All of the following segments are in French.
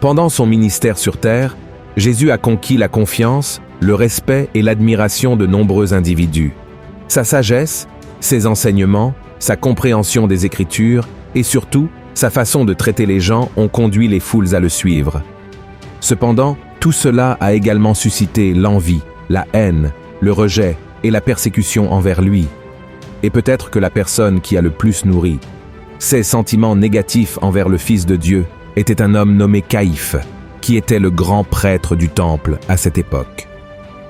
Pendant son ministère sur terre, Jésus a conquis la confiance, le respect et l'admiration de nombreux individus. Sa sagesse, ses enseignements, sa compréhension des Écritures et surtout, sa façon de traiter les gens ont conduit les foules à le suivre. Cependant, tout cela a également suscité l'envie, la haine, le rejet et la persécution envers lui. Et peut-être que la personne qui a le plus nourri ces sentiments négatifs envers le Fils de Dieu était un homme nommé Caïphe, qui était le grand prêtre du temple à cette époque.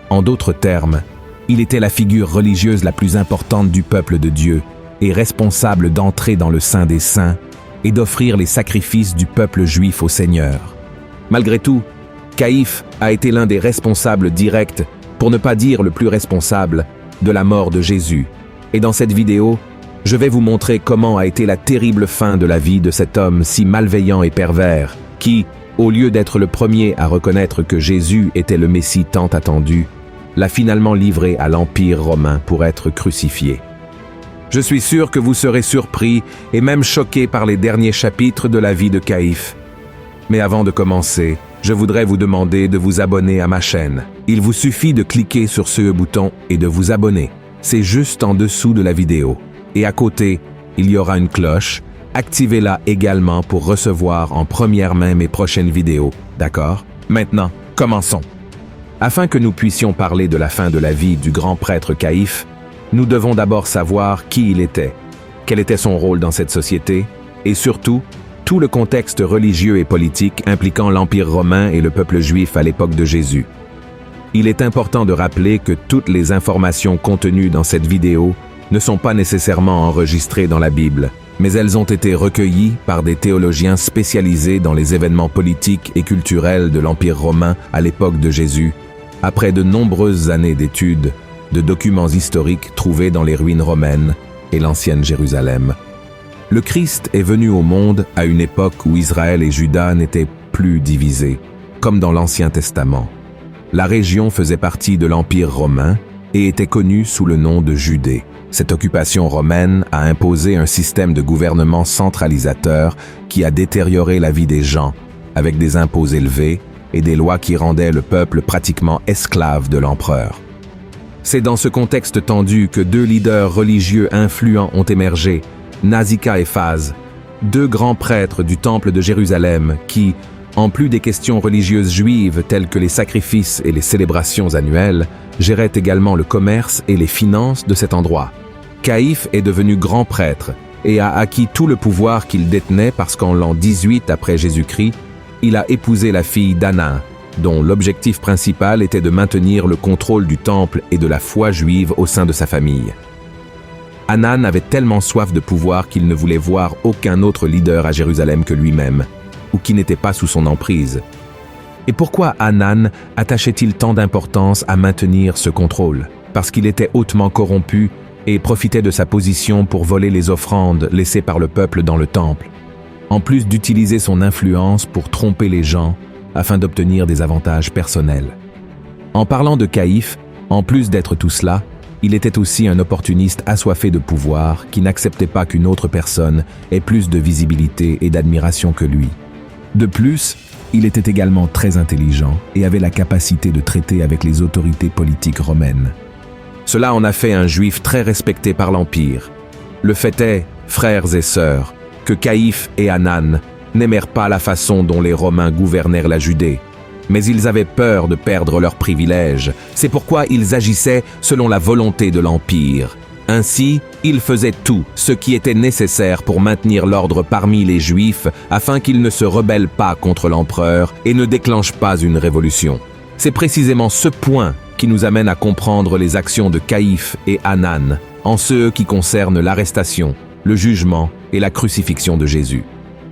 En d'autres termes, il était la figure religieuse la plus importante du peuple de Dieu et responsable d'entrer dans le Saint des Saints et d'offrir les sacrifices du peuple juif au Seigneur. Malgré tout, Caïphe a été l'un des responsables directs, pour ne pas dire le plus responsable, de la mort de Jésus. Et dans cette vidéo, je vais vous montrer comment a été la terrible fin de la vie de cet homme si malveillant et pervers, qui, au lieu d'être le premier à reconnaître que Jésus était le Messie tant attendu, l'a finalement livré à l'Empire romain pour être crucifié. Je suis sûr que vous serez surpris et même choqués par les derniers chapitres de la vie de Caïphe. Mais avant de commencer, je voudrais vous demander de vous abonner à ma chaîne. Il vous suffit de cliquer sur ce bouton et de vous abonner. C'est juste en dessous de la vidéo. Et à côté, il y aura une cloche. Activez-la également pour recevoir en première main mes prochaines vidéos, d'accord? Maintenant, commençons. Afin que nous puissions parler de la fin de la vie du grand prêtre Caïphe, nous devons d'abord savoir qui il était, quel était son rôle dans cette société, et surtout, tout le contexte religieux et politique impliquant l'Empire romain et le peuple juif à l'époque de Jésus. Il est important de rappeler que toutes les informations contenues dans cette vidéo ne sont pas nécessairement enregistrées dans la Bible, mais elles ont été recueillies par des théologiens spécialisés dans les événements politiques et culturels de l'Empire romain à l'époque de Jésus, après de nombreuses années d'études, de documents historiques trouvés dans les ruines romaines et l'ancienne Jérusalem. Le Christ est venu au monde à une époque où Israël et Juda n'étaient plus divisés, comme dans l'Ancien Testament. La région faisait partie de l'Empire romain et était connue sous le nom de Judée. Cette occupation romaine a imposé un système de gouvernement centralisateur qui a détérioré la vie des gens, avec des impôts élevés et des lois qui rendaient le peuple pratiquement esclave de l'empereur. C'est dans ce contexte tendu que deux leaders religieux influents ont émergé, Nasika et Phase, deux grands prêtres du temple de Jérusalem qui, en plus des questions religieuses juives telles que les sacrifices et les célébrations annuelles, géraient également le commerce et les finances de cet endroit. Caïphe est devenu grand prêtre et a acquis tout le pouvoir qu'il détenait parce qu'en l'an 18 après Jésus-Christ, il a épousé la fille d'Anan, dont l'objectif principal était de maintenir le contrôle du temple et de la foi juive au sein de sa famille. Anan avait tellement soif de pouvoir qu'il ne voulait voir aucun autre leader à Jérusalem que lui-même, ou qui n'était pas sous son emprise. Et pourquoi Anan attachait-il tant d'importance à maintenir ce contrôle? Parce qu'il était hautement corrompu et profitait de sa position pour voler les offrandes laissées par le peuple dans le temple, en plus d'utiliser son influence pour tromper les gens afin d'obtenir des avantages personnels. En parlant de Caïphe, en plus d'être tout cela, il était aussi un opportuniste assoiffé de pouvoir qui n'acceptait pas qu'une autre personne ait plus de visibilité et d'admiration que lui. De plus, il était également très intelligent et avait la capacité de traiter avec les autorités politiques romaines. Cela en a fait un juif très respecté par l'Empire. Le fait est, frères et sœurs, que Caïphe et Anan n'aimèrent pas la façon dont les Romains gouvernèrent la Judée, mais ils avaient peur de perdre leurs privilèges. C'est pourquoi ils agissaient selon la volonté de l'Empire. Ainsi, ils faisaient tout ce qui était nécessaire pour maintenir l'ordre parmi les Juifs afin qu'ils ne se rebellent pas contre l'empereur et ne déclenchent pas une révolution. C'est précisément ce point qui nous amène à comprendre les actions de Caïphe et Anan en ce qui concerne l'arrestation, le jugement et la crucifixion de Jésus.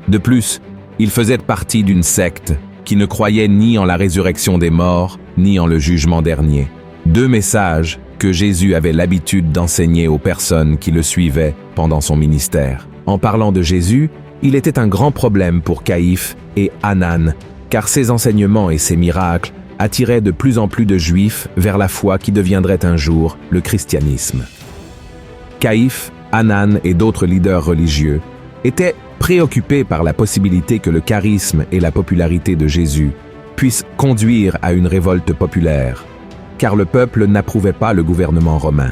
De plus, ils faisaient partie d'une secte qui ne croyait ni en la résurrection des morts, ni en le jugement dernier. Deux messages que Jésus avait l'habitude d'enseigner aux personnes qui le suivaient pendant son ministère. En parlant de Jésus, il était un grand problème pour Caïphe et Anan, car ses enseignements et ses miracles attiraient de plus en plus de Juifs vers la foi qui deviendrait un jour le christianisme. Caïphe, Anan et d'autres leaders religieux étaient préoccupé par la possibilité que le charisme et la popularité de Jésus puissent conduire à une révolte populaire, car le peuple n'approuvait pas le gouvernement romain.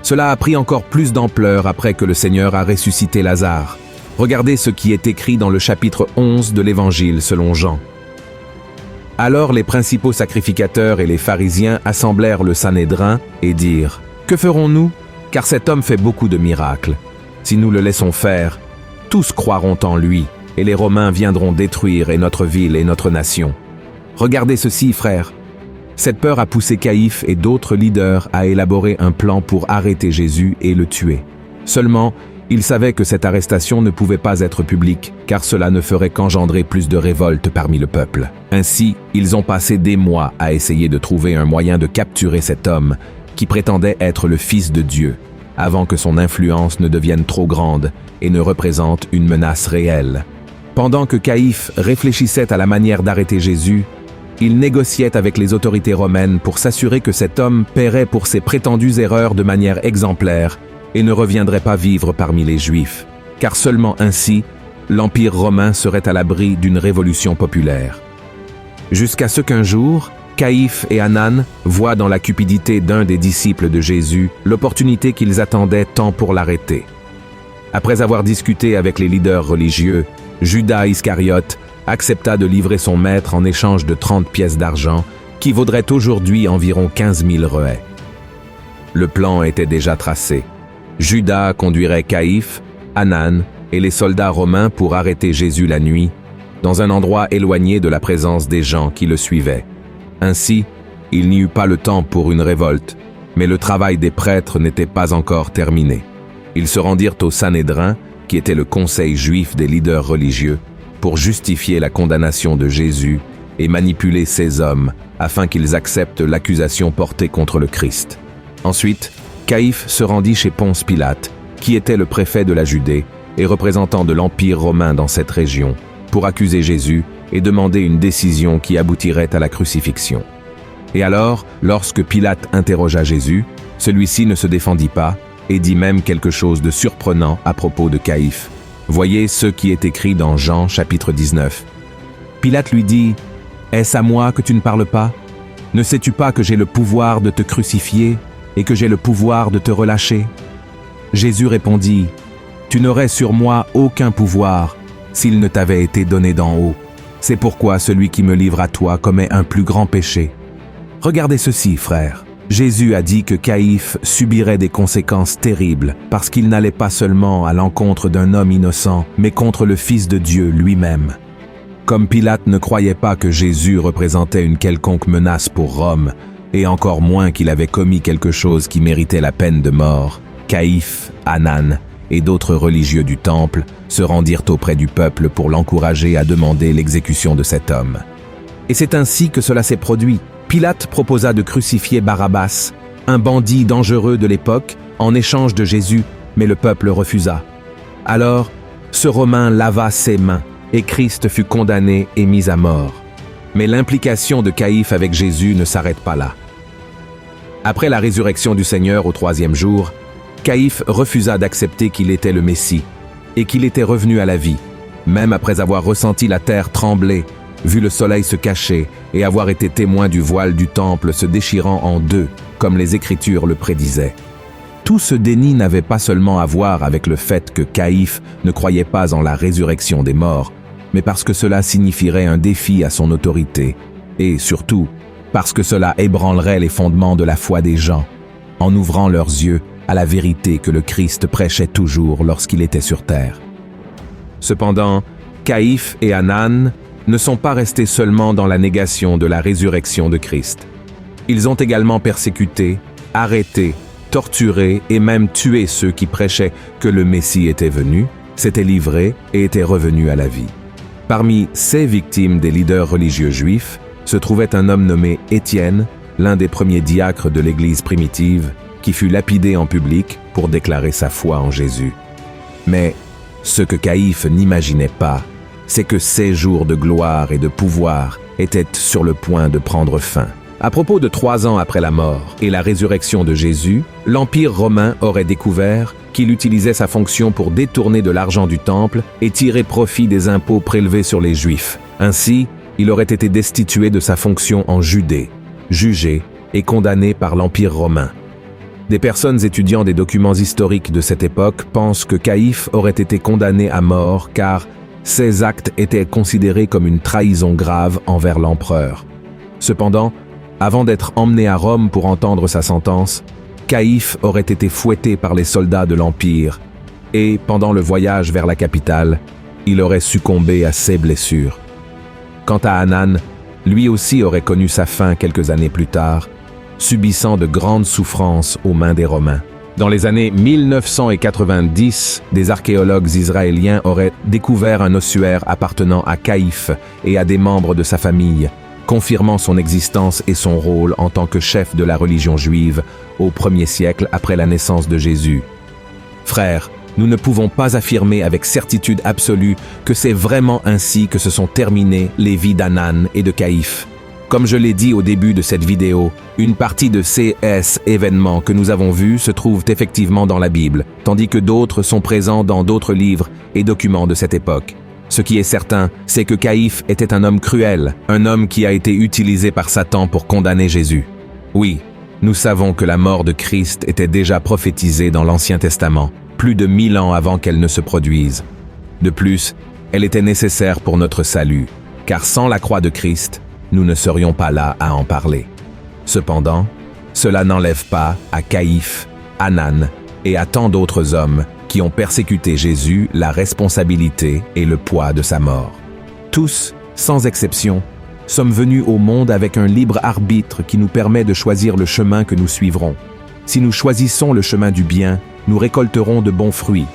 Cela a pris encore plus d'ampleur après que le Seigneur a ressuscité Lazare. Regardez ce qui est écrit dans le chapitre 11 de l'Évangile selon Jean. Alors les principaux sacrificateurs et les pharisiens assemblèrent le Sanhédrin et dirent « Que ferons-nous? Car cet homme fait beaucoup de miracles. Si nous le laissons faire, tous croiront en lui, et les Romains viendront détruire et notre ville et notre nation. Regardez ceci, frères. » Cette peur a poussé Caïphe et d'autres leaders à élaborer un plan pour arrêter Jésus et le tuer. Seulement, ils savaient que cette arrestation ne pouvait pas être publique, car cela ne ferait qu'engendrer plus de révolte parmi le peuple. Ainsi, ils ont passé des mois à essayer de trouver un moyen de capturer cet homme, qui prétendait être le Fils de Dieu, avant que son influence ne devienne trop grande et ne représente une menace réelle. Pendant que Caïphe réfléchissait à la manière d'arrêter Jésus, il négociait avec les autorités romaines pour s'assurer que cet homme paierait pour ses prétendues erreurs de manière exemplaire et ne reviendrait pas vivre parmi les Juifs, car seulement ainsi, l'Empire romain serait à l'abri d'une révolution populaire. Jusqu'à ce qu'un jour, Caïphe et Anan voient dans la cupidité d'un des disciples de Jésus l'opportunité qu'ils attendaient tant pour l'arrêter. Après avoir discuté avec les leaders religieux, Judas Iscariote accepta de livrer son maître en échange de 30 pièces d'argent, qui vaudraient aujourd'hui environ 15 000 reuets. Le plan était déjà tracé. Judas conduirait Caïphe, Anan et les soldats romains pour arrêter Jésus la nuit, dans un endroit éloigné de la présence des gens qui le suivaient. Ainsi, il n'y eut pas le temps pour une révolte, mais le travail des prêtres n'était pas encore terminé. Ils se rendirent au Sanhédrin, qui était le conseil juif des leaders religieux, pour justifier la condamnation de Jésus et manipuler ces hommes afin qu'ils acceptent l'accusation portée contre le Christ. Ensuite, Caïphe se rendit chez Ponce Pilate, qui était le préfet de la Judée et représentant de l'Empire romain dans cette région, pour accuser Jésus et demander une décision qui aboutirait à la crucifixion. Et alors, lorsque Pilate interrogea Jésus, celui-ci ne se défendit pas et dit même quelque chose de surprenant à propos de Caïphe. Voyez ce qui est écrit dans Jean chapitre 19. Pilate lui dit « Est-ce à moi que tu ne parles pas? Ne sais-tu pas que j'ai le pouvoir de te crucifier et que j'ai le pouvoir de te relâcher ?» Jésus répondit « Tu n'aurais sur moi aucun pouvoir s'il ne t'avait été donné d'en haut. C'est pourquoi celui qui me livre à toi commet un plus grand péché. » Regardez ceci, frères. Jésus a dit que Caïphe subirait des conséquences terribles parce qu'il n'allait pas seulement à l'encontre d'un homme innocent, mais contre le Fils de Dieu lui-même. Comme Pilate ne croyait pas que Jésus représentait une quelconque menace pour Rome, et encore moins qu'il avait commis quelque chose qui méritait la peine de mort, Caïphe, Anan et d'autres religieux du temple se rendirent auprès du peuple pour l'encourager à demander l'exécution de cet homme. Et c'est ainsi que cela s'est produit. Pilate proposa de crucifier Barabbas, un bandit dangereux de l'époque, en échange de Jésus, mais le peuple refusa. Alors, ce Romain lava ses mains, et Christ fut condamné et mis à mort. Mais l'implication de Caïphe avec Jésus ne s'arrête pas là. Après la résurrection du Seigneur au 3e jour, Caïphe refusa d'accepter qu'il était le Messie, et qu'il était revenu à la vie, même après avoir ressenti la terre trembler, vu le soleil se cacher et avoir été témoin du voile du temple se déchirant en deux, comme les Écritures le prédisaient. Tout ce déni n'avait pas seulement à voir avec le fait que Caïphe ne croyait pas en la résurrection des morts, mais parce que cela signifierait un défi à son autorité, et surtout, parce que cela ébranlerait les fondements de la foi des gens, en ouvrant leurs yeux à la vérité que le Christ prêchait toujours lorsqu'il était sur terre. Cependant, Caïphe et Anan ne sont pas restés seulement dans la négation de la résurrection de Christ. Ils ont également persécuté, arrêté, torturé et même tué ceux qui prêchaient que le Messie était venu, s'était livré et était revenu à la vie. Parmi ces victimes des leaders religieux juifs se trouvait un homme nommé Étienne, l'un des premiers diacres de l'Église primitive, qui fut lapidé en public pour déclarer sa foi en Jésus. Mais ce que Caïphe n'imaginait pas, c'est que ces jours de gloire et de pouvoir étaient sur le point de prendre fin. À propos de 3 ans après la mort et la résurrection de Jésus, l'Empire romain aurait découvert qu'il utilisait sa fonction pour détourner de l'argent du temple et tirer profit des impôts prélevés sur les Juifs. Ainsi, il aurait été destitué de sa fonction en Judée, jugé et condamné par l'Empire romain. Des personnes étudiant des documents historiques de cette époque pensent que Caïphe aurait été condamné à mort car ses actes étaient considérés comme une trahison grave envers l'empereur. Cependant, avant d'être emmené à Rome pour entendre sa sentence, Caïphe aurait été fouetté par les soldats de l'Empire et, pendant le voyage vers la capitale, il aurait succombé à ses blessures. Quant à Anan, lui aussi aurait connu sa fin quelques années plus tard, subissant de grandes souffrances aux mains des Romains. Dans les années 1990, des archéologues israéliens auraient découvert un ossuaire appartenant à Caïphe et à des membres de sa famille, confirmant son existence et son rôle en tant que chef de la religion juive au 1er siècle après la naissance de Jésus. Frères, nous ne pouvons pas affirmer avec certitude absolue que c'est vraiment ainsi que se sont terminées les vies d'Anan et de Caïphe. Comme je l'ai dit au début de cette vidéo, une partie de ces événements que nous avons vus se trouvent effectivement dans la Bible, tandis que d'autres sont présents dans d'autres livres et documents de cette époque. Ce qui est certain, c'est que Caïphe était un homme cruel, un homme qui a été utilisé par Satan pour condamner Jésus. Oui, nous savons que la mort de Christ était déjà prophétisée dans l'Ancien Testament, plus de 1000 ans avant qu'elle ne se produise. De plus, elle était nécessaire pour notre salut, car sans la croix de Christ, nous ne serions pas là à en parler. Cependant, cela n'enlève pas à Caïphe, Anan et à tant d'autres hommes qui ont persécuté Jésus la responsabilité et le poids de sa mort. Tous, sans exception, sommes venus au monde avec un libre arbitre qui nous permet de choisir le chemin que nous suivrons. Si nous choisissons le chemin du bien, nous récolterons de bons fruits.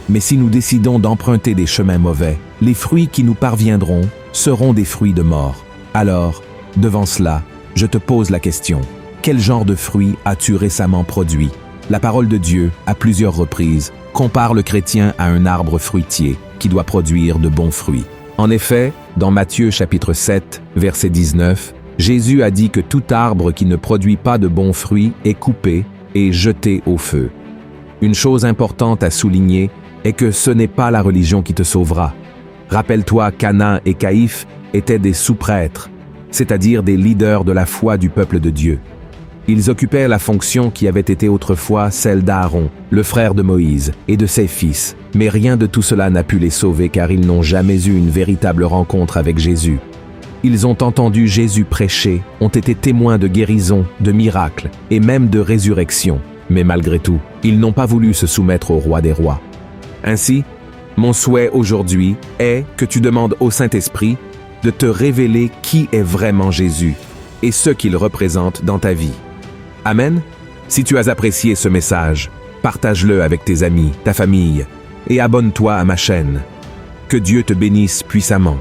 Mais si nous décidons d'emprunter des chemins mauvais, les fruits qui nous parviendront seront des fruits de mort. Alors, devant cela, je te pose la question. Quel genre de fruits as-tu récemment produit? La parole de Dieu, à plusieurs reprises, compare le chrétien à un arbre fruitier qui doit produire de bons fruits. En effet, dans Matthieu chapitre 7, verset 19, Jésus a dit que tout arbre qui ne produit pas de bons fruits est coupé et jeté au feu. Une chose importante à souligner est que ce n'est pas la religion qui te sauvera. Rappelle-toi qu'Anan et Caïphe étaient des sous-prêtres, c'est-à-dire des leaders de la foi du peuple de Dieu. Ils occupaient la fonction qui avait été autrefois celle d'Aaron, le frère de Moïse, et de ses fils, mais rien de tout cela n'a pu les sauver car ils n'ont jamais eu une véritable rencontre avec Jésus. Ils ont entendu Jésus prêcher, ont été témoins de guérison, de miracles et même de résurrection, mais malgré tout, ils n'ont pas voulu se soumettre au roi des rois. Ainsi, mon souhait aujourd'hui est que tu demandes au Saint-Esprit de te révéler qui est vraiment Jésus et ce qu'il représente dans ta vie. Amen. Si tu as apprécié ce message, partage-le avec tes amis, ta famille et abonne-toi à ma chaîne. Que Dieu te bénisse puissamment.